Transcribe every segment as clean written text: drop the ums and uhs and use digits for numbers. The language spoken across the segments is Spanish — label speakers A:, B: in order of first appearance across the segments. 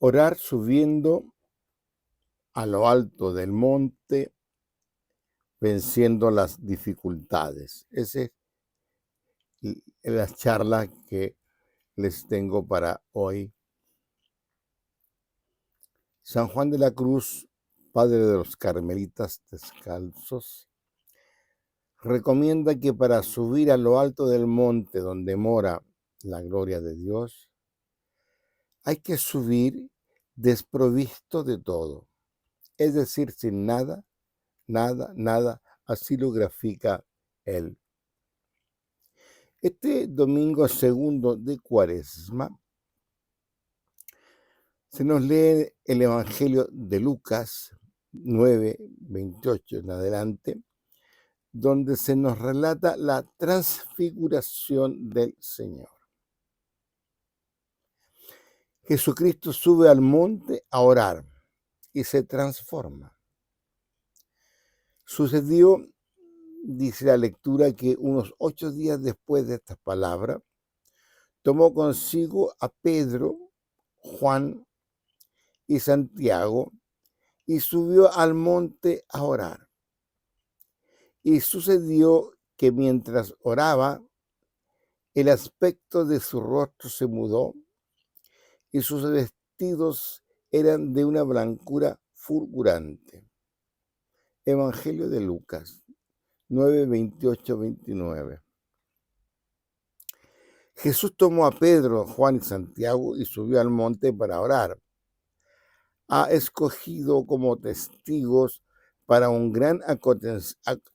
A: Orar subiendo a lo alto del monte, venciendo las dificultades. Esa es la charla que les tengo para hoy. San Juan de la Cruz, padre de los carmelitas descalzos, recomienda que para subir a lo alto del monte donde mora la gloria de Dios, hay que subir desprovisto de todo, es decir, sin nada, nada, así lo grafica él. Este domingo segundo de Cuaresma se nos lee el Evangelio de Lucas 9, 28 en adelante, donde se nos relata la transfiguración del Señor. Jesucristo sube al monte a orar y se transforma. Sucedió, dice la lectura, que unos 8 días después de estas palabras, tomó consigo a Pedro, Juan y Santiago y subió al monte a orar. Y sucedió que mientras oraba, el aspecto de su rostro se mudó y sus vestidos eran de una blancura fulgurante. Evangelio de Lucas 9, 28, 29. Jesús tomó a Pedro, Juan y Santiago y subió al monte para orar. Ha escogido como testigos para un gran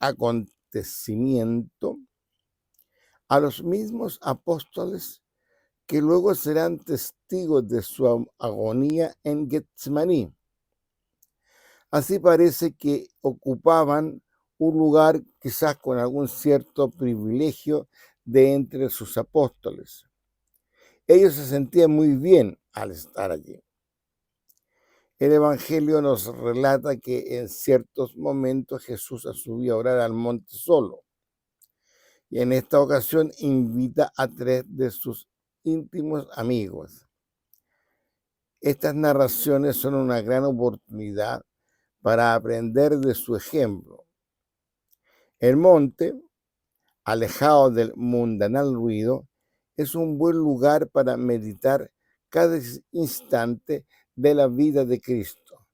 A: acontecimiento a los mismos apóstoles que luego serán testigos de su agonía en Getsemaní. Así parece que ocupaban un lugar quizás con algún cierto privilegio de entre sus apóstoles. Ellos se sentían muy bien al estar allí. El Evangelio nos relata que en ciertos momentos Jesús subió a orar al monte solo. Y en esta ocasión invita a 3 de sus íntimos amigos. Estas narraciones son una gran oportunidad para aprender de su ejemplo. El monte, alejado del mundanal ruido, es un buen lugar para meditar cada instante de la vida de Cristo,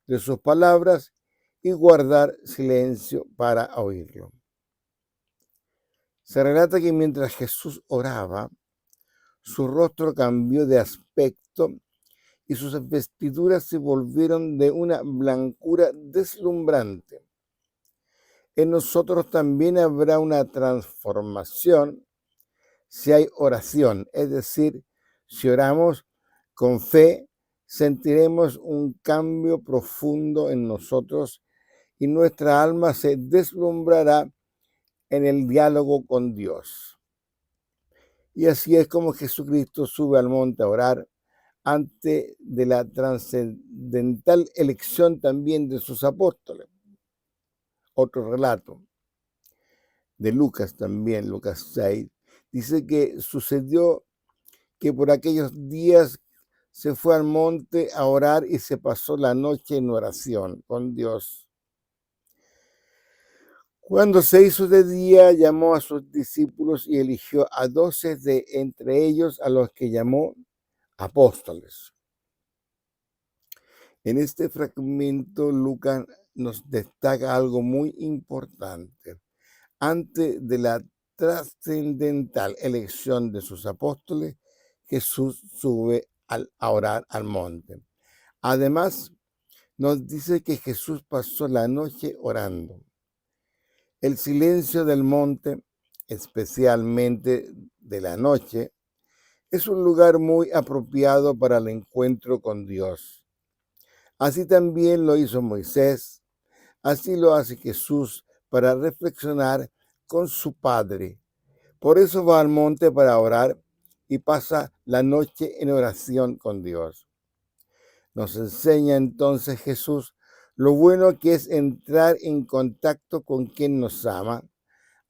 A: de sus palabras y guardar silencio para oírlo. Se relata que mientras Jesús oraba, su rostro cambió de aspecto y sus vestiduras se volvieron de una blancura deslumbrante. En nosotros también habrá una transformación si hay oración, es decir, si oramos con fe, sentiremos un cambio profundo en nosotros y nuestra alma se deslumbrará en el diálogo con Dios. Y así es como Jesucristo sube al monte a orar ante de la trascendental elección también de sus apóstoles. Otro relato de Lucas también, Lucas 6, dice que sucedió que por aquellos días se fue al monte a orar y se pasó la noche en oración con Dios. Cuando se hizo de día, llamó a sus discípulos y eligió a 12 de entre ellos, a los que llamó apóstoles. En este fragmento, Lucas nos destaca algo muy importante. Antes de la trascendental elección de sus apóstoles, Jesús sube a orar al monte. Además, nos dice que Jesús pasó la noche orando. El silencio del monte, especialmente de la noche, es un lugar muy apropiado para el encuentro con Dios. Así también lo hizo Moisés, así lo hace Jesús para reflexionar con su Padre. Por eso va al monte para orar y pasa la noche en oración con Dios. Nos enseña entonces Jesús lo bueno que es entrar en contacto con quien nos ama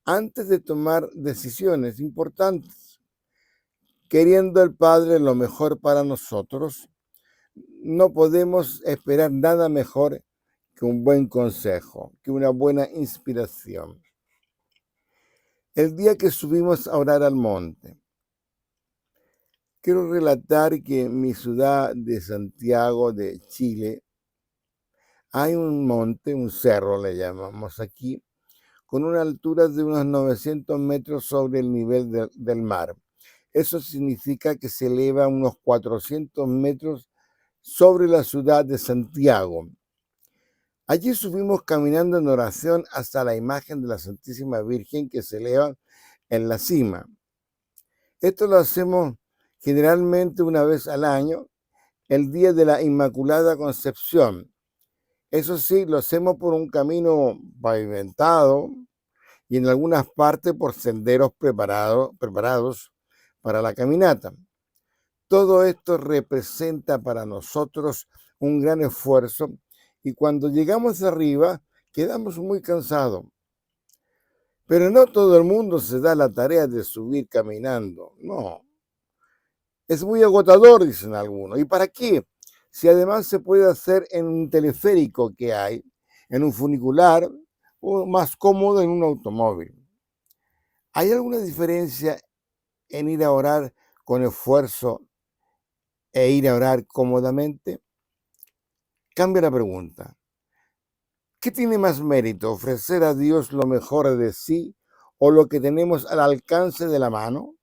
A: antes de tomar decisiones importantes. Queriendo el Padre lo mejor para nosotros, no podemos esperar nada mejor que un buen consejo, que una buena inspiración. El día que subimos a orar al monte, quiero relatar que en mi ciudad de Santiago de Chile hay un monte, un cerro le llamamos aquí, con una altura de unos 900 metros sobre el nivel del mar. Eso significa que se eleva unos 400 metros sobre la ciudad de Santiago. Allí subimos caminando en oración hasta la imagen de la Santísima Virgen que se eleva en la cima. Esto lo hacemos generalmente una vez al año, el día de la Inmaculada Concepción. Eso sí, lo hacemos por un camino pavimentado y en algunas partes por senderos preparados para la caminata. Todo esto representa para nosotros un gran esfuerzo y cuando llegamos arriba quedamos muy cansados. Pero no todo el mundo se da la tarea de subir caminando, no. Es muy agotador, dicen algunos. ¿Y para qué? Si además se puede hacer en un teleférico que hay, en un funicular o más cómodo en un automóvil. ¿Hay alguna diferencia en ir a orar con esfuerzo e ir a orar cómodamente? Cambia la pregunta. ¿Qué tiene más mérito, ofrecer a Dios lo mejor de sí o lo que tenemos al alcance de la mano?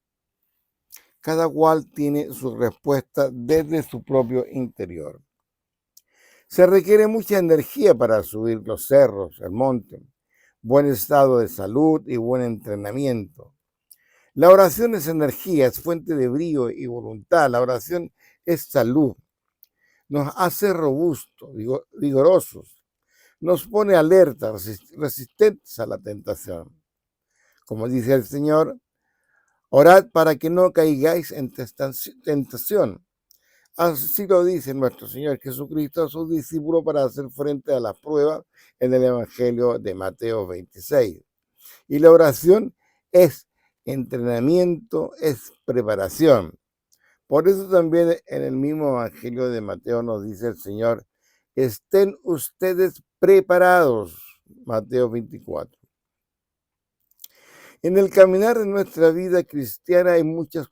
A: Cada cual tiene su respuesta desde su propio interior. Se requiere mucha energía para subir los cerros, el monte, buen estado de salud y buen entrenamiento. La oración es energía, es fuente de brío y voluntad. La oración es salud. Nos hace robustos, vigorosos. Nos pone alerta, resistentes a la tentación. Como dice el Señor, orad para que no caigáis en tentación. Así lo dice nuestro Señor Jesucristo a sus discípulos para hacer frente a las pruebas en el Evangelio de Mateo 26. Y la oración es entrenamiento, es preparación. Por eso también en el mismo Evangelio de Mateo nos dice el Señor, estén ustedes preparados. Mateo 24. En el caminar de nuestra vida cristiana hay muchas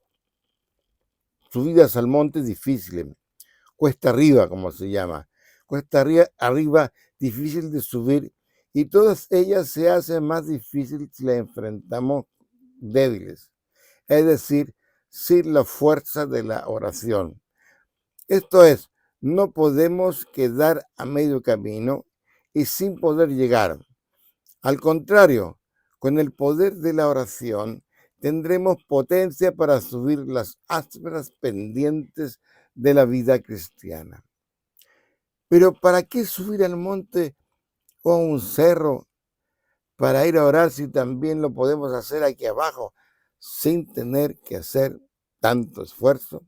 A: subidas al monte difíciles, cuesta arriba, como se llama, cuesta arriba difícil de subir y todas ellas se hacen más difíciles si las enfrentamos débiles, es decir, sin la fuerza de la oración. Esto es, no podemos quedar a medio camino y sin poder llegar. Al contrario, con el poder de la oración tendremos potencia para subir las ásperas pendientes de la vida cristiana. Pero ¿para qué subir al monte o a un cerro para ir a orar si también lo podemos hacer aquí abajo sin tener que hacer tanto esfuerzo?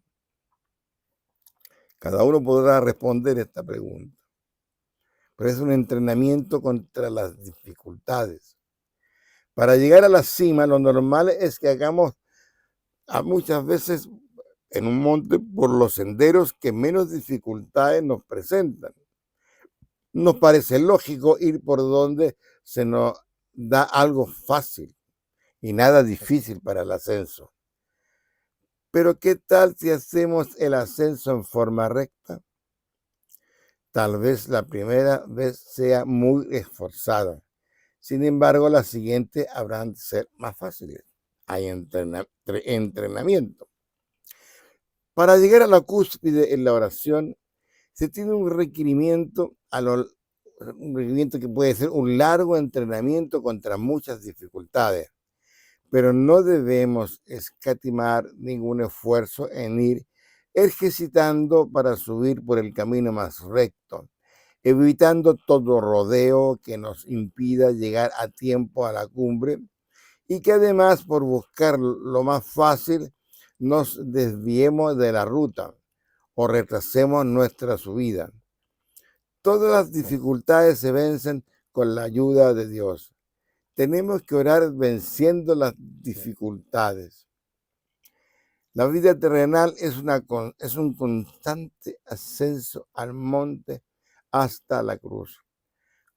A: Cada uno podrá responder esta pregunta, pero es un entrenamiento contra las dificultades. Para llegar a la cima, lo normal es que hagamos muchas veces en un monte por los senderos que menos dificultades nos presentan. Nos parece lógico ir por donde se nos da algo fácil y nada difícil para el ascenso. Pero ¿qué tal si hacemos el ascenso en forma recta? Tal vez la primera vez sea muy esforzada. Sin embargo, las siguientes habrán de ser más fáciles. Hay entrenamiento. Para llegar a la cúspide en la oración, se tiene un requerimiento que puede ser un largo entrenamiento contra muchas dificultades, pero no debemos escatimar ningún esfuerzo en ir ejercitando para subir por el camino más recto, evitando todo rodeo que nos impida llegar a tiempo a la cumbre y que además por buscar lo más fácil nos desviemos de la ruta o retrasemos nuestra subida. Todas las dificultades se vencen con la ayuda de Dios. Tenemos que orar venciendo las dificultades. La vida terrenal es un constante ascenso al monte hasta la cruz,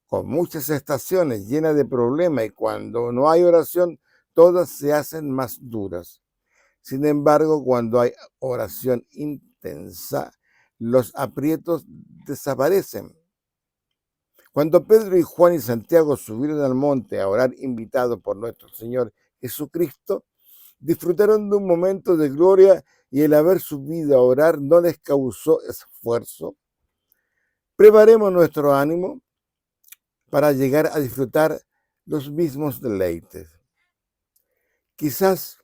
A: con muchas estaciones llenas de problemas, y cuando no hay oración, todas se hacen más duras. Sin embargo, cuando hay oración intensa, los aprietos desaparecen. Cuando Pedro y Juan y Santiago subieron al monte a orar invitados por nuestro Señor Jesucristo, disfrutaron de un momento de gloria, y el haber subido a orar no les causó esfuerzo. Preparemos nuestro ánimo para llegar a disfrutar los mismos deleites. Quizás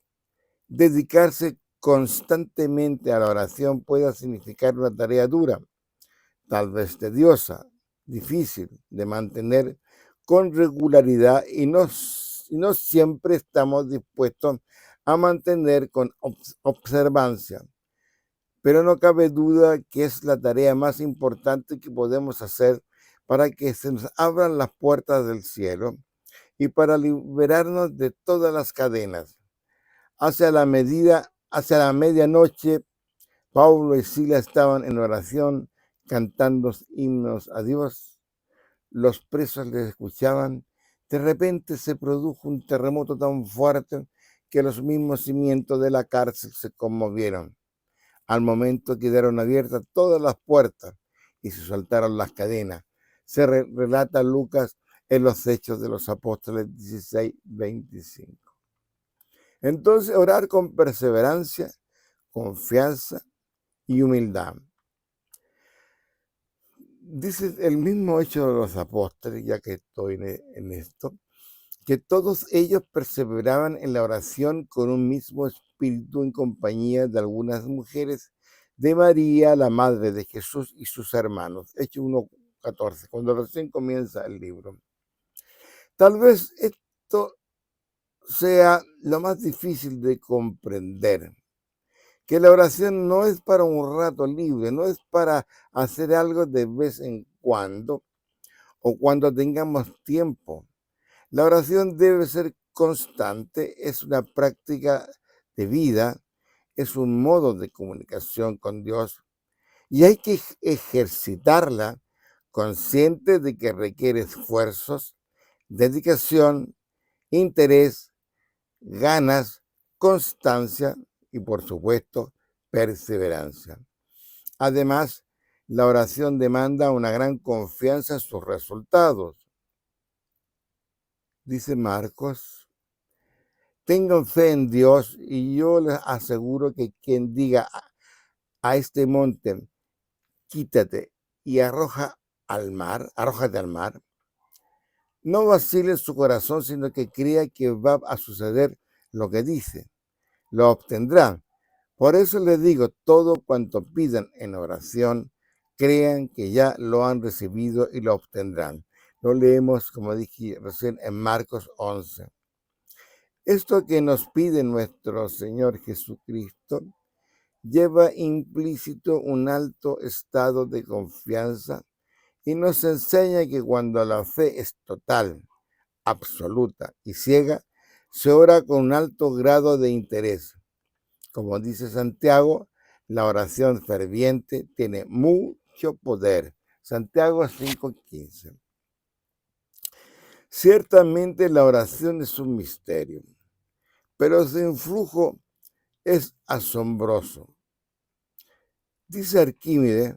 A: dedicarse constantemente a la oración pueda significar una tarea dura, tal vez tediosa, difícil de mantener con regularidad, y no siempre estamos dispuestos a mantener con observancia. Pero no cabe duda que es la tarea más importante que podemos hacer para que se nos abran las puertas del cielo y para liberarnos de todas las cadenas. Hacia la medianoche, Pablo y Silas estaban en oración, cantando himnos a Dios. Los presos les escuchaban. De repente se produjo un terremoto tan fuerte que los mismos cimientos de la cárcel se conmovieron. Al momento quedaron abiertas todas las puertas y se soltaron las cadenas. Se relata Lucas en los Hechos de los Apóstoles 16:25. Entonces, orar con perseverancia, confianza y humildad. Dice el mismo Hecho de los Apóstoles, ya que estoy en esto, que todos ellos perseveraban en la oración con un mismo espíritu, en compañía de algunas mujeres, de María, la madre de Jesús, y sus hermanos. Hechos 1:14, cuando recién comienza el libro. Tal vez esto sea lo más difícil de comprender, que la oración no es para un rato libre, no es para hacer algo de vez en cuando o cuando tengamos tiempo. La oración debe ser constante, es una práctica de vida, es un modo de comunicación con Dios, y hay que ejercitarla, consciente de que requiere esfuerzos, dedicación, interés, ganas, constancia y, por supuesto, perseverancia. Además, la oración demanda una gran confianza en sus resultados. Dice Marcos: tengan fe en Dios, y yo les aseguro que quien diga a este monte, quítate y arrójate al mar, no vacile en su corazón, sino que crea que va a suceder lo que dice, lo obtendrá. Por eso les digo, todo cuanto pidan en oración, crean que ya lo han recibido y lo obtendrán. Lo leemos, como dije recién, en Marcos 11. Esto que nos pide nuestro Señor Jesucristo lleva implícito un alto estado de confianza, y nos enseña que cuando la fe es total, absoluta y ciega, se ora con un alto grado de interés. Como dice Santiago, la oración ferviente tiene mucho poder. Santiago 5:15. Ciertamente la oración es un misterio, pero su influjo es asombroso. Dice Arquímedes,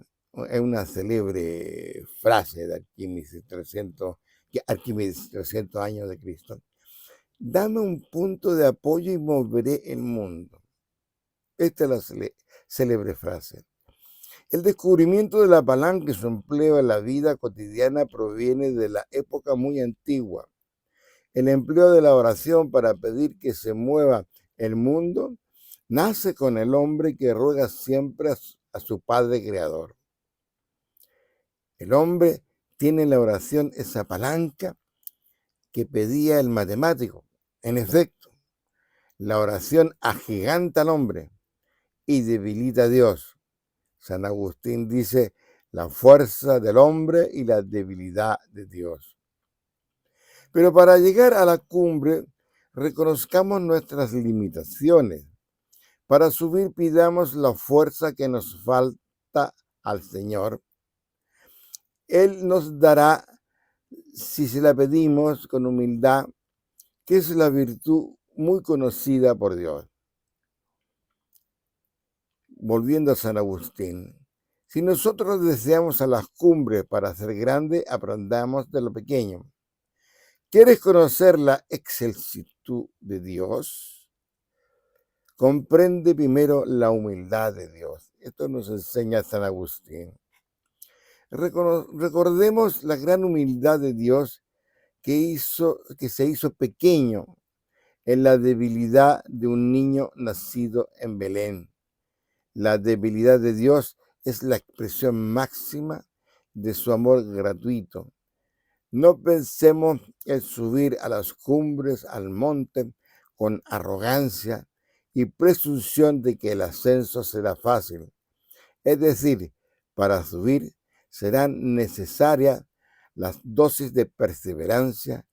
A: es una célebre frase de Arquímedes, 300 años de Cristo: dame un punto de apoyo y moveré el mundo. Esta es la célebre frase. El descubrimiento de la palanca y su empleo en la vida cotidiana proviene de la época muy antigua. El empleo de la oración para pedir que se mueva el mundo nace con el hombre que ruega siempre a su Padre Creador. El hombre tiene en la oración esa palanca que pedía el matemático. En efecto, la oración agiganta al hombre y debilita a Dios. San Agustín dice: la fuerza del hombre y la debilidad de Dios. Pero para llegar a la cumbre, reconozcamos nuestras limitaciones. Para subir pidamos la fuerza que nos falta al Señor. Él nos dará si se la pedimos con humildad, que es la virtud muy conocida por Dios. Volviendo a San Agustín, si nosotros deseamos a las cumbres para ser grande, aprendamos de lo pequeño. ¿Quieres conocer la excelsitud de Dios? Comprende primero la humildad de Dios. Esto nos enseña San Agustín. Recordemos la gran humildad de Dios que se hizo pequeño en la debilidad de un niño nacido en Belén. La debilidad de Dios es la expresión máxima de su amor gratuito. No pensemos en subir a las cumbres, al monte, con arrogancia y presunción de que el ascenso será fácil. Es decir, para subir serán necesarias las dosis de perseverancia,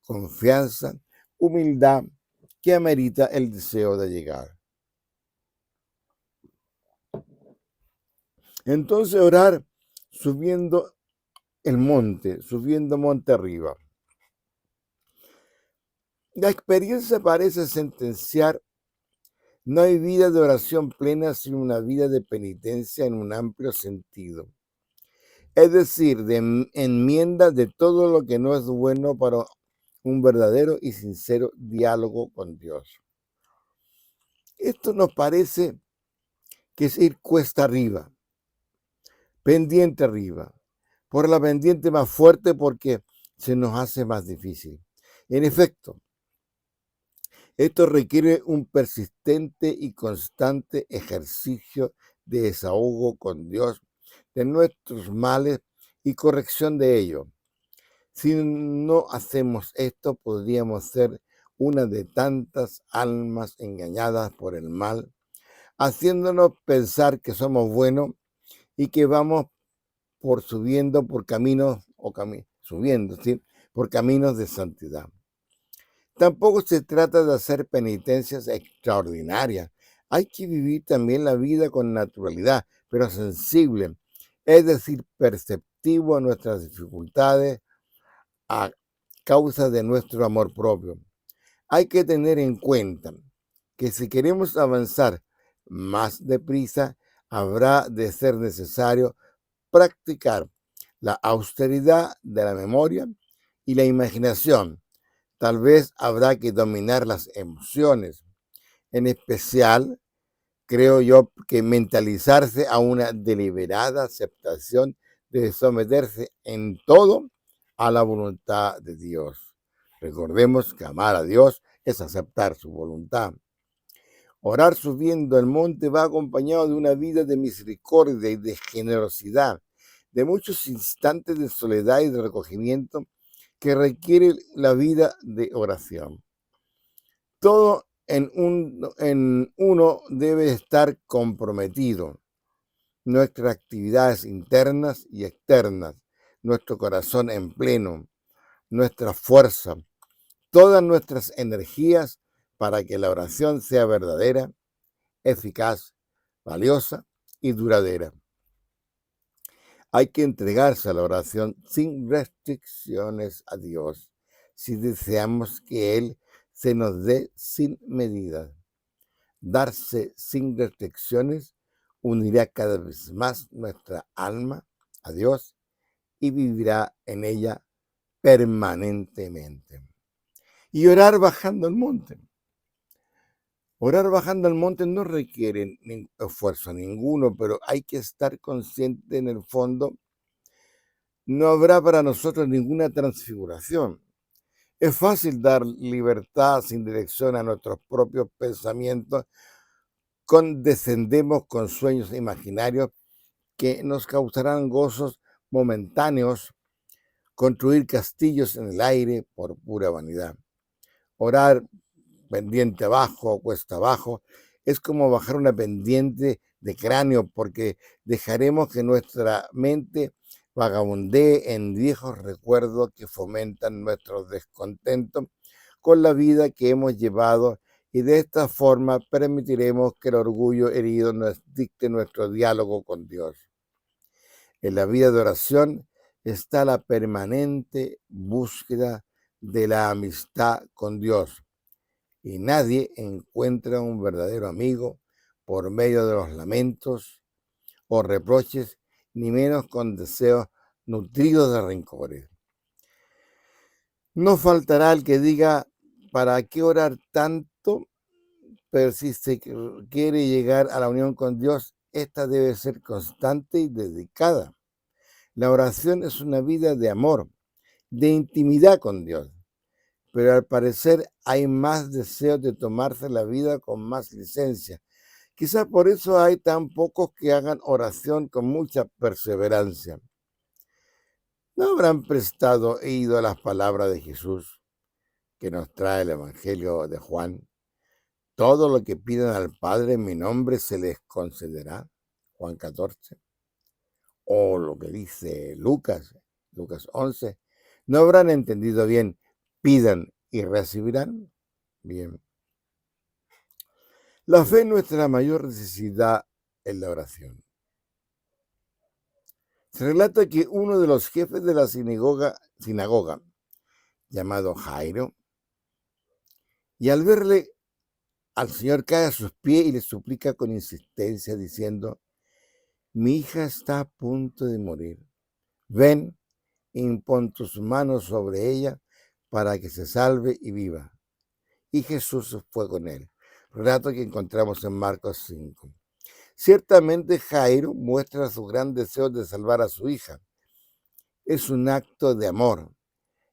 A: confianza, humildad que amerita el deseo de llegar. Entonces orar subiendo monte arriba. La experiencia parece sentenciar: no hay vida de oración plena sin una vida de penitencia en un amplio sentido. Es decir, de enmienda de todo lo que no es bueno para un verdadero y sincero diálogo con Dios. Esto nos parece que es ir cuesta arriba, pendiente arriba, por la pendiente más fuerte porque se nos hace más difícil. En efecto, esto requiere un persistente y constante ejercicio de desahogo con Dios de nuestros males y corrección de ellos. Si no hacemos esto, podríamos ser una de tantas almas engañadas por el mal, haciéndonos pensar que somos buenos y que vamos subiendo por caminos por caminos de santidad. Tampoco se trata de hacer penitencias extraordinarias. Hay que vivir también la vida con naturalidad, pero sensible, es decir, perceptivo a nuestras dificultades a causa de nuestro amor propio. Hay que tener en cuenta que si queremos avanzar más deprisa, habrá de ser necesario practicar la austeridad de la memoria y la imaginación. Tal vez habrá que dominar las emociones. En especial, creo yo que mentalizarse a una deliberada aceptación de someterse en todo a la voluntad de Dios. Recordemos que amar a Dios es aceptar su voluntad. Orar subiendo el monte va acompañado de una vida de misericordia y de generosidad, de muchos instantes de soledad y de recogimiento que requiere la vida de oración. Todo en uno debe estar comprometido. Nuestras actividades internas y externas, nuestro corazón en pleno, nuestra fuerza, todas nuestras energías para que la oración sea verdadera, eficaz, valiosa y duradera. Hay que entregarse a la oración sin restricciones a Dios, si deseamos que Él se nos dé sin medida. Darse sin restricciones unirá cada vez más nuestra alma a Dios y vivirá en ella permanentemente. Y orar bajando el monte. Orar bajando el monte no requiere esfuerzo ninguno, pero hay que estar consciente en el fondo. No habrá para nosotros ninguna transfiguración. Es fácil dar libertad sin dirección a nuestros propios pensamientos. Condescendemos con sueños imaginarios que nos causarán gozos momentáneos, construir castillos en el aire por pura vanidad. Orar pendiente abajo o cuesta abajo es como bajar una pendiente de cráneo, porque dejaremos que nuestra mente vagabundee en viejos recuerdos que fomentan nuestro descontento con la vida que hemos llevado y de esta forma permitiremos que el orgullo herido nos dicte nuestro diálogo con Dios. En la vida de oración está la permanente búsqueda de la amistad con Dios, y nadie encuentra un verdadero amigo por medio de los lamentos o reproches, ni menos con deseos nutridos de rencores. No faltará el que diga, ¿para qué orar tanto? Pero si se quiere llegar a la unión con Dios, esta debe ser constante y dedicada. La oración es una vida de amor, de intimidad con Dios, pero al parecer hay más deseos de tomarse la vida con más licencia. Quizás por eso hay tan pocos que hagan oración con mucha perseverancia. ¿No habrán prestado oído a las palabras de Jesús que nos trae el Evangelio de Juan? Todo lo que pidan al Padre en mi nombre se les concederá. Juan 14. O lo que dice Lucas 11. ¿No habrán entendido bien? Pidan y recibirán. Bien. La fe es nuestra mayor necesidad en la oración. Se relata que uno de los jefes de la sinagoga llamado Jairo, y al verle al Señor cae a sus pies y le suplica con insistencia diciendo, mi hija está a punto de morir. Ven, impon tus manos sobre ella para que se salve y viva. Y Jesús fue con él. Relato que encontramos en Marcos 5. Ciertamente Jairo muestra su gran deseo de salvar a su hija. Es un acto de amor.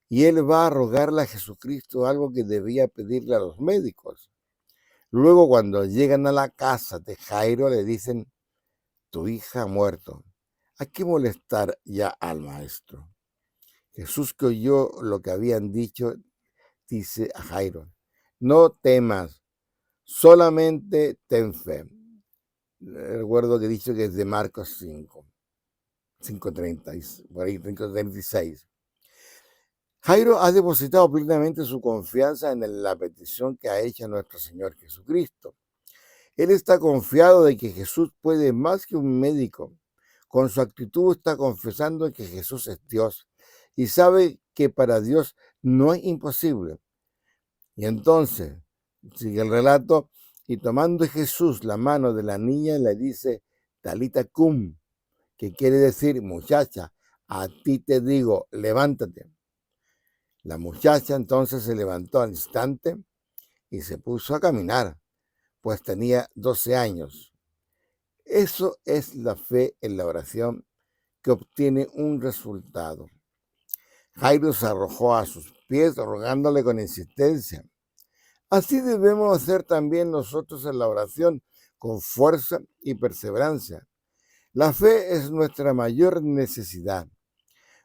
A: Y él va a rogarle a Jesucristo algo que debía pedirle a los médicos. Luego, cuando llegan a la casa de Jairo, le dicen, tu hija ha muerto. ¿A qué molestar ya al maestro? Jesús, que oyó lo que habían dicho, dice a Jairo, no temas, solamente ten fe. Recuerdo que he dicho que es de Marcos 5:36. Jairo ha depositado plenamente su confianza en la petición que ha hecho nuestro Señor Jesucristo. Él está confiado de que Jesús puede más que un médico. Con su actitud está confesando que Jesús es Dios y sabe que para Dios no es imposible. Y entonces, sigue el relato, y tomando Jesús la mano de la niña, le dice, Talita cum, que quiere decir, muchacha, a ti te digo, levántate. La muchacha entonces se levantó al instante y se puso a caminar, pues tenía 12 años. Eso es la fe en la oración que obtiene un resultado. Jairo se arrojó a sus pies rogándole con insistencia. Así debemos hacer también nosotros en la oración, con fuerza y perseverancia. La fe es nuestra mayor necesidad.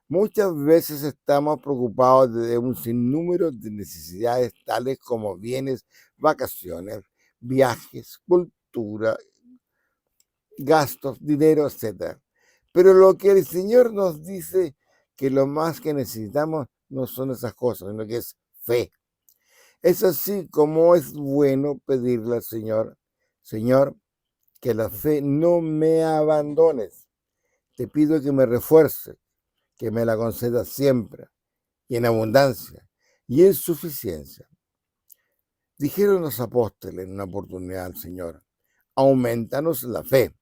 A: Muchas veces estamos preocupados de un sinnúmero de necesidades tales como bienes, vacaciones, viajes, cultura, gastos, dinero, etc. Pero lo que el Señor nos dice que lo más que necesitamos no son esas cosas, sino que es fe. Es así como es bueno pedirle al Señor, Señor, que la fe no me abandones. Te pido que me refuerces, que me la concedas siempre, y en abundancia, y en suficiencia. Dijeron los apóstoles en una oportunidad al Señor, aumentanos la fe.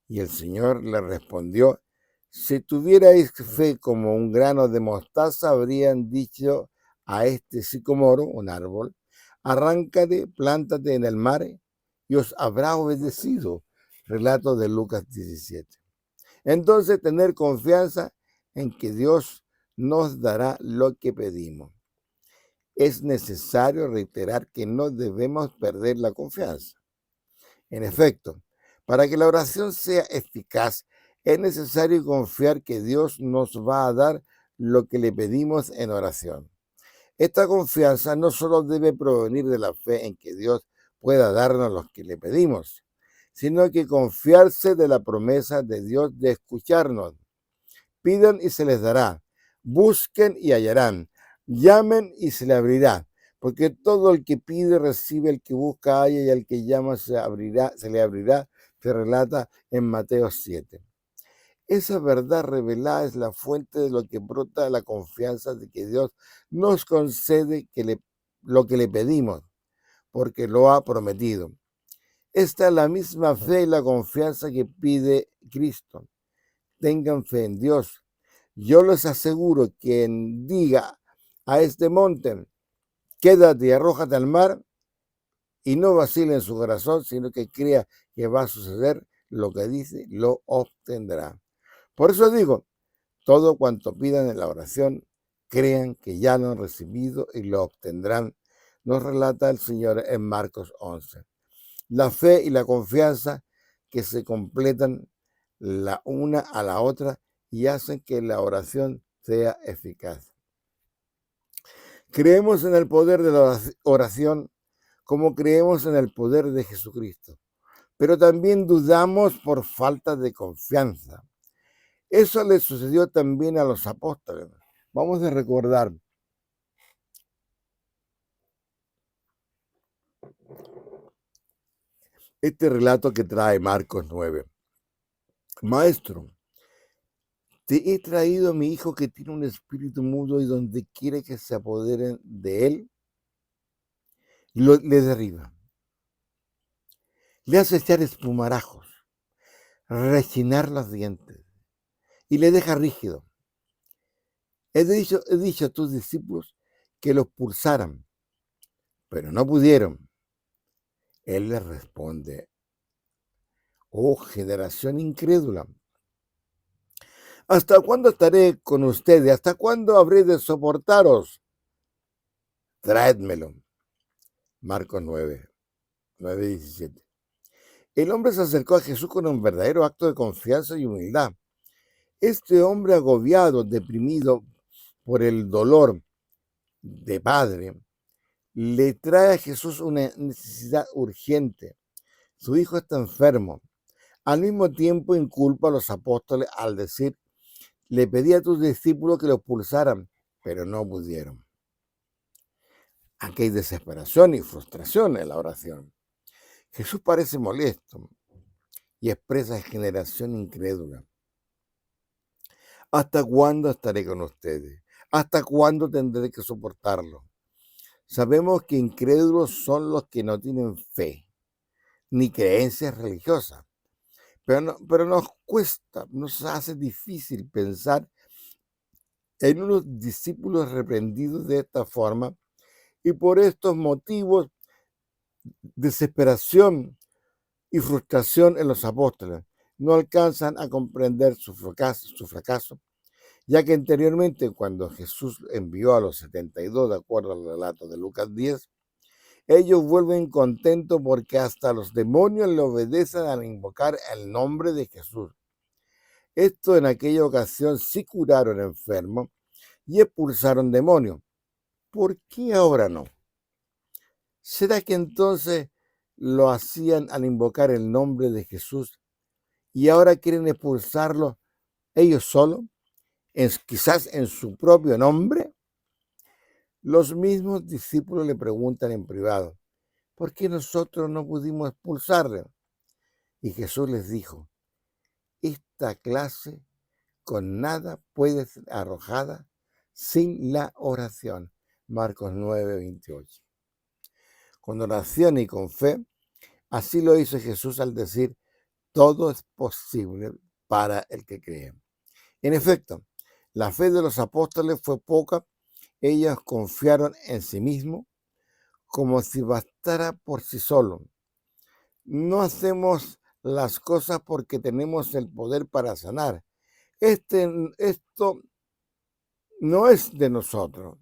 A: Y el Señor le respondió, si tuvierais fe como un grano de mostaza, habrían dicho a este sicomoro, un árbol, arráncate, plántate en el mar, y os habrá obedecido. Relato de Lucas 17. Entonces, tener confianza en que Dios nos dará lo que pedimos. Es necesario reiterar que no debemos perder la confianza. En efecto, para que la oración sea eficaz, es necesario confiar que Dios nos va a dar lo que le pedimos en oración. Esta confianza no solo debe provenir de la fe en que Dios pueda darnos lo que le pedimos, sino que confiarse de la promesa de Dios de escucharnos. Pidan y se les dará, busquen y hallarán, llamen y se les abrirá, porque todo el que pide recibe, el que busca halla y al que llama se le abrirá, se relata en Mateo 7. Esa verdad revelada es la fuente de lo que brota la confianza de que Dios nos concede lo que le pedimos, porque lo ha prometido. Esta es la misma fe y la confianza que pide Cristo. Tengan fe en Dios. Yo les aseguro que quien diga a este monte, quédate y arrójate al mar, y no vacile en su corazón, sino que crea que va a suceder lo que dice, lo obtendrá. Por eso digo, todo cuanto pidan en la oración, crean que ya lo han recibido y lo obtendrán, nos relata el Señor en Marcos 11. La fe y la confianza que se completan la una a la otra y hacen que la oración sea eficaz. Creemos en el poder de la oración como creemos en el poder de Jesucristo, pero también dudamos por falta de confianza. Eso le sucedió también a los apóstoles. Vamos a recordar este relato que trae Marcos 9. Maestro, te he traído a mi hijo que tiene un espíritu mudo y donde quiere que se apoderen de él, le derriba. Le hace echar espumarajos, rechinar los dientes y le deja rígido. He dicho a tus discípulos que los pulsaran, pero no pudieron. Él les responde, oh generación incrédula, ¿hasta cuándo estaré con ustedes? ¿Hasta cuándo habré de soportaros? Traédmelo. Marcos 9:17. El hombre se acercó a Jesús con un verdadero acto de confianza y humildad. Este hombre agobiado, deprimido por el dolor de padre, le trae a Jesús una necesidad urgente. Su hijo está enfermo. Al mismo tiempo inculpa a los apóstoles al decir, le pedí a tus discípulos que los pulsaran, pero no pudieron. Aquí hay desesperación y frustración en la oración. Jesús parece molesto y expresa generación incrédula. ¿Hasta cuándo estaré con ustedes? ¿Hasta cuándo tendré que soportarlo? Sabemos que incrédulos son los que no tienen fe ni creencias religiosas, pero nos cuesta, nos hace difícil pensar en unos discípulos reprendidos de esta forma y por estos motivos, desesperación y frustración en los apóstoles no alcanzan a comprender su fracaso, ya que anteriormente, cuando Jesús envió a los 72, de acuerdo al relato de Lucas 10, ellos vuelven contentos porque hasta los demonios le obedecen al invocar el nombre de Jesús. Esto en aquella ocasión sí curaron enfermos y expulsaron demonios. ¿Por qué ahora no? ¿Será que entonces lo hacían al invocar el nombre de Jesús y ahora quieren expulsarlo ellos solos, quizás en su propio nombre? Los mismos discípulos le preguntan en privado, ¿por qué nosotros no pudimos expulsarle? Y Jesús les dijo, esta clase con nada puede ser arrojada sin la oración. Marcos 9:28. Con oración y con fe, así lo hizo Jesús al decir, todo es posible para el que cree. En efecto, la fe de los apóstoles fue poca. Ellos confiaron en sí mismos como si bastara por sí solo. No hacemos las cosas porque tenemos el poder para sanar. Esto no es de nosotros,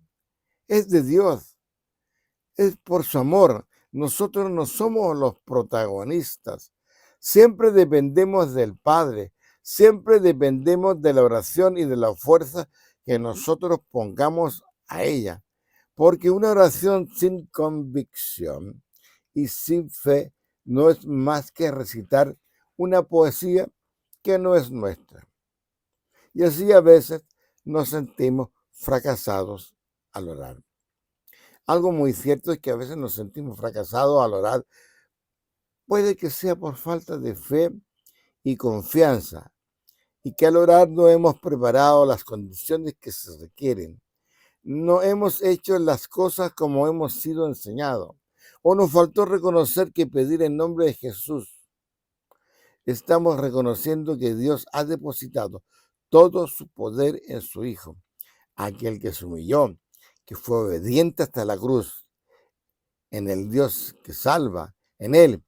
A: es de Dios, es por su amor. Nosotros no somos los protagonistas. Siempre dependemos del Padre, siempre dependemos de la oración y de la fuerza que nosotros pongamos a ella. Porque una oración sin convicción y sin fe no es más que recitar una poesía que no es nuestra. Y así a veces nos sentimos fracasados al orar. Algo muy cierto es que a veces nos sentimos fracasados al orar. Puede que sea por falta de fe y confianza, y que al orar no hemos preparado las condiciones que se requieren. No hemos hecho las cosas como hemos sido enseñados, o nos faltó reconocer que pedir en nombre de Jesús. Estamos reconociendo que Dios ha depositado todo su poder en su Hijo, aquel que se humilló, que fue obediente hasta la cruz, en el Dios que salva, en Él,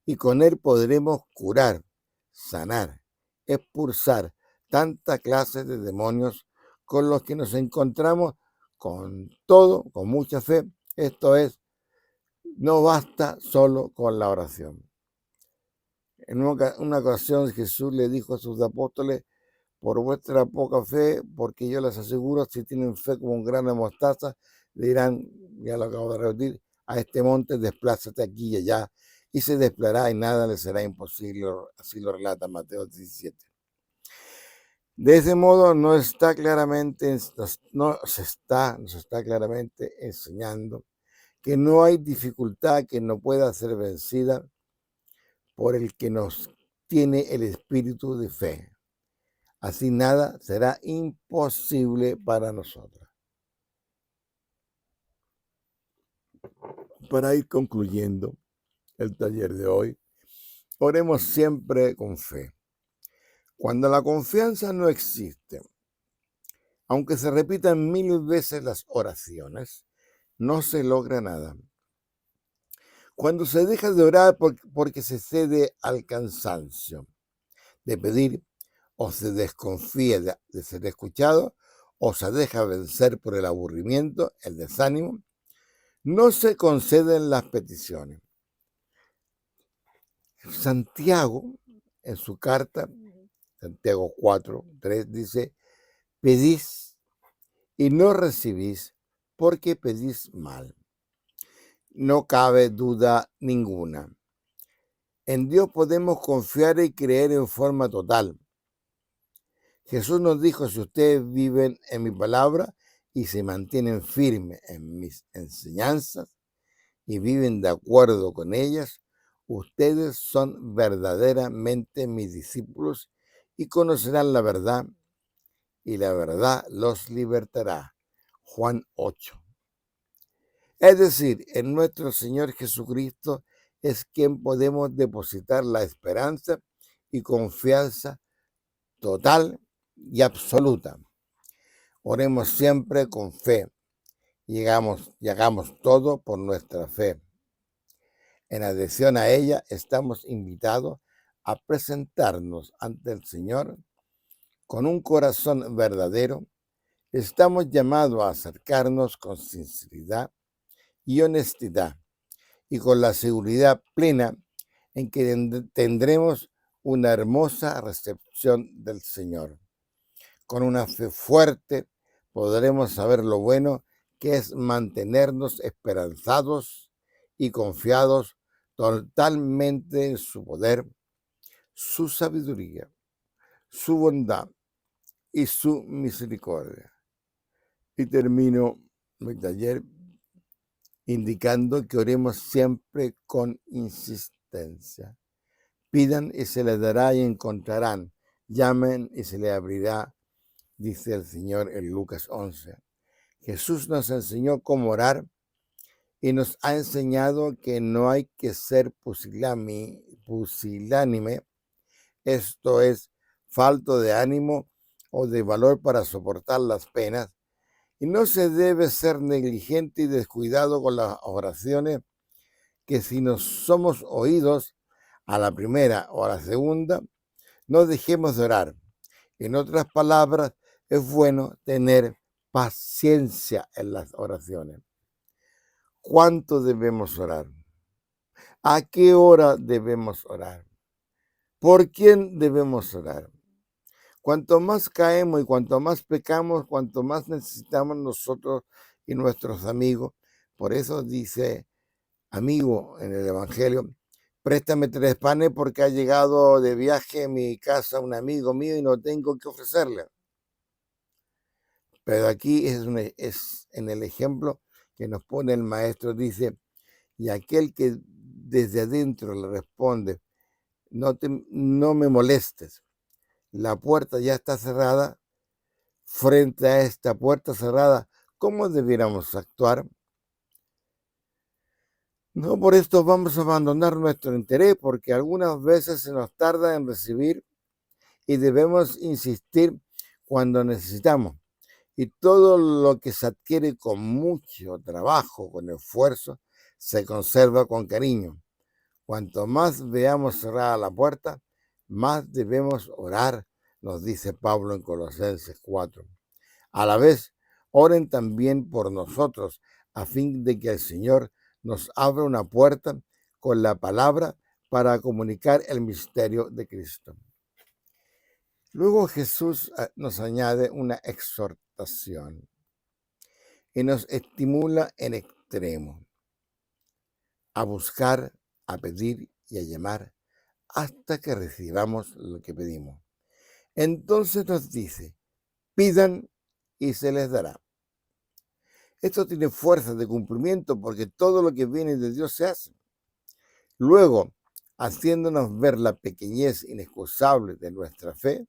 A: y con Él podremos curar, sanar, expulsar tanta clase de demonios con los que nos encontramos con todo, con mucha fe. Esto es, no basta solo con la oración. En una ocasión Jesús le dijo a sus apóstoles: por vuestra poca fe, porque yo les aseguro, si tienen fe como un grano de mostaza, le dirán, ya lo acabo de repetir, a este monte, desplázate aquí y allá, y se desplará y nada le será imposible. Así lo relata Mateo 17. De ese modo nos está claramente enseñando que no hay dificultad que no pueda ser vencida por el que nos tiene el espíritu de fe. Así nada será imposible para nosotros. Para ir concluyendo el taller de hoy, oremos siempre con fe. Cuando la confianza no existe, aunque se repitan 1000 veces las oraciones, no se logra nada. Cuando se deja de orar porque se cede al cansancio de pedir, o se desconfía de ser escuchado, o se deja vencer por el aburrimiento, el desánimo, no se conceden las peticiones. Santiago, en su carta, Santiago 4:3, dice: pedís y no recibís porque pedís mal. No cabe duda ninguna. En Dios podemos confiar y creer en forma total. Jesús nos dijo: si ustedes viven en mi palabra y se mantienen firmes en mis enseñanzas y viven de acuerdo con ellas, ustedes son verdaderamente mis discípulos y conocerán la verdad, y la verdad los libertará. Juan 8. Es decir, en nuestro Señor Jesucristo es quien podemos depositar la esperanza y confianza total y absoluta. Oremos siempre con fe y hagamos todo por nuestra fe. En adhesión a ella, estamos invitados a presentarnos ante el Señor con un corazón verdadero. Estamos llamados a acercarnos con sinceridad y honestidad y con la seguridad plena en que tendremos una hermosa recepción del Señor. Con una fe fuerte podremos saber lo bueno que es mantenernos esperanzados y confiados totalmente en su poder, su sabiduría, su bondad y su misericordia. Y termino mi taller indicando que oremos siempre con insistencia. Pidan y se les dará y encontrarán. Llamen y se les abrirá, dice el Señor en Lucas 11. Jesús nos enseñó cómo orar y nos ha enseñado que no hay que ser pusilánime, esto es, falto de ánimo o de valor para soportar las penas, y no se debe ser negligente y descuidado con las oraciones, que si no somos oídos a la primera o a la segunda, no dejemos de orar. En otras palabras, es bueno tener paciencia en las oraciones. ¿Cuánto debemos orar? ¿A qué hora debemos orar? ¿Por quién debemos orar? Cuanto más caemos y cuanto más pecamos, cuanto más necesitamos nosotros y nuestros amigos. Por eso dice, amigo, en el Evangelio: préstame 3 panes porque ha llegado de viaje a mi casa un amigo mío y no tengo que ofrecerle. Pero aquí es en el ejemplo que nos pone el maestro dice, y aquel que desde adentro le responde, no me molestes, la puerta ya está cerrada. Frente a esta puerta cerrada, ¿cómo debiéramos actuar? No por esto vamos a abandonar nuestro interés, porque algunas veces se nos tarda en recibir y debemos insistir cuando necesitamos. Y todo lo que se adquiere con mucho trabajo, con esfuerzo, se conserva con cariño. Cuanto más veamos cerrada la puerta, más debemos orar, nos dice Pablo en Colosenses 4. A la vez, oren también por nosotros, a fin de que el Señor nos abra una puerta con la palabra para comunicar el misterio de Cristo. Luego Jesús nos añade una exhortación y nos estimula en extremo a buscar, a pedir y a llamar hasta que recibamos lo que pedimos. Entonces nos dice, pidan y se les dará. Esto tiene fuerza de cumplimiento porque todo lo que viene de Dios se hace. Luego, haciéndonos ver la pequeñez inexcusable de nuestra fe,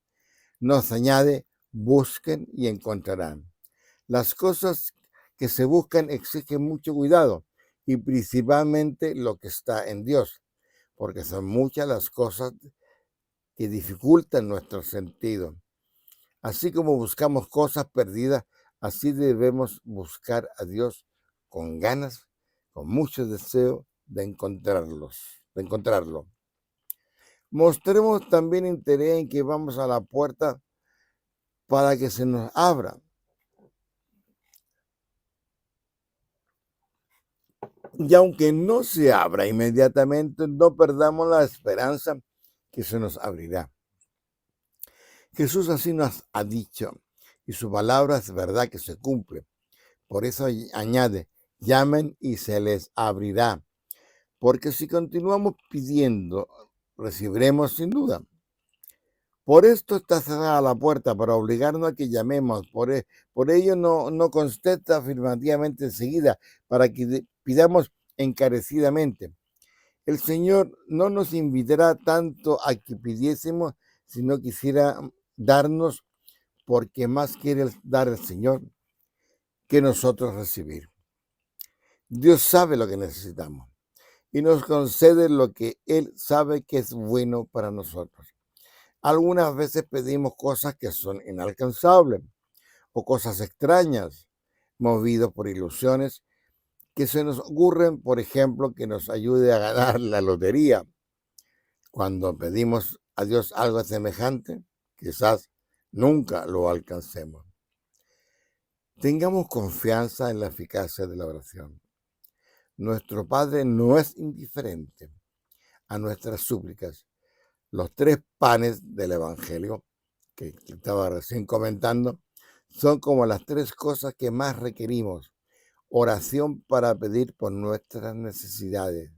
A: nos añade, busquen y encontrarán. Las cosas que se buscan exigen mucho cuidado y principalmente lo que está en Dios, porque son muchas las cosas que dificultan nuestro sentido. Así como buscamos cosas perdidas, así debemos buscar a Dios con ganas, con mucho deseo de encontrarlo. Mostremos también interés en que vamos a la puerta para que se nos abra. Y aunque no se abra inmediatamente, no perdamos la esperanza que se nos abrirá. Jesús así nos ha dicho, y su palabra es verdad que se cumple. Por eso añade, llamen y se les abrirá. Porque si continuamos pidiendo, recibiremos sin duda. Por esto está cerrada la puerta, para obligarnos a que llamemos. Por ello no contesta afirmativamente enseguida, para que pidamos encarecidamente. El Señor no nos invitará tanto a que pidiésemos, sino quisiera darnos, porque más quiere dar el Señor que nosotros recibir. Dios sabe lo que necesitamos y nos concede lo que Él sabe que es bueno para nosotros. Algunas veces pedimos cosas que son inalcanzables o cosas extrañas, movidos por ilusiones que se nos ocurren, por ejemplo, que nos ayude a ganar la lotería. Cuando pedimos a Dios algo semejante, quizás nunca lo alcancemos. Tengamos confianza en la eficacia de la oración. Nuestro Padre no es indiferente a nuestras súplicas. Los 3 panes del Evangelio que estaba recién comentando son como las 3 cosas que más requerimos. Oración para pedir por nuestras necesidades,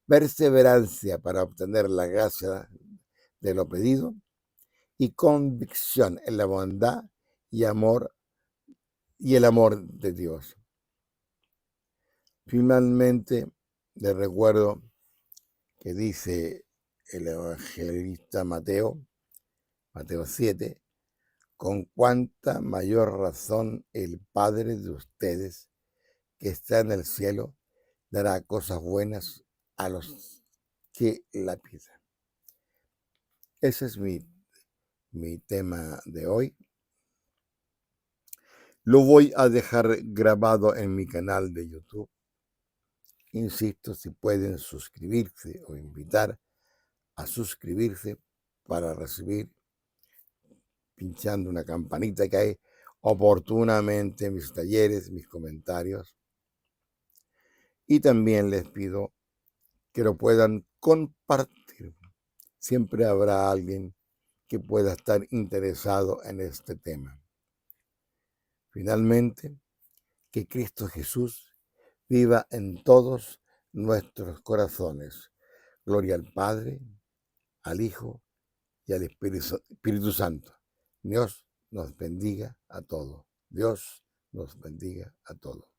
A: perseverancia para obtener la gracia de lo pedido y convicción en la bondad y amor y el amor de Dios. Finalmente, les recuerdo que dice el evangelista Mateo 7, con cuánta mayor razón el Padre de ustedes que está en el cielo dará cosas buenas a los que la pidan. Ese es mi tema de hoy. Lo voy a dejar grabado en mi canal de YouTube. Insisto, si pueden suscribirse o invitar a suscribirse para recibir, pinchando una campanita que hay oportunamente mis talleres, mis comentarios. Y también les pido que lo puedan compartir. Siempre habrá alguien que pueda estar interesado en este tema. Finalmente, que Cristo Jesús viva en todos nuestros corazones. Gloria al Padre, al Hijo y al Espíritu Santo. Dios nos bendiga a todos. Dios nos bendiga a todos.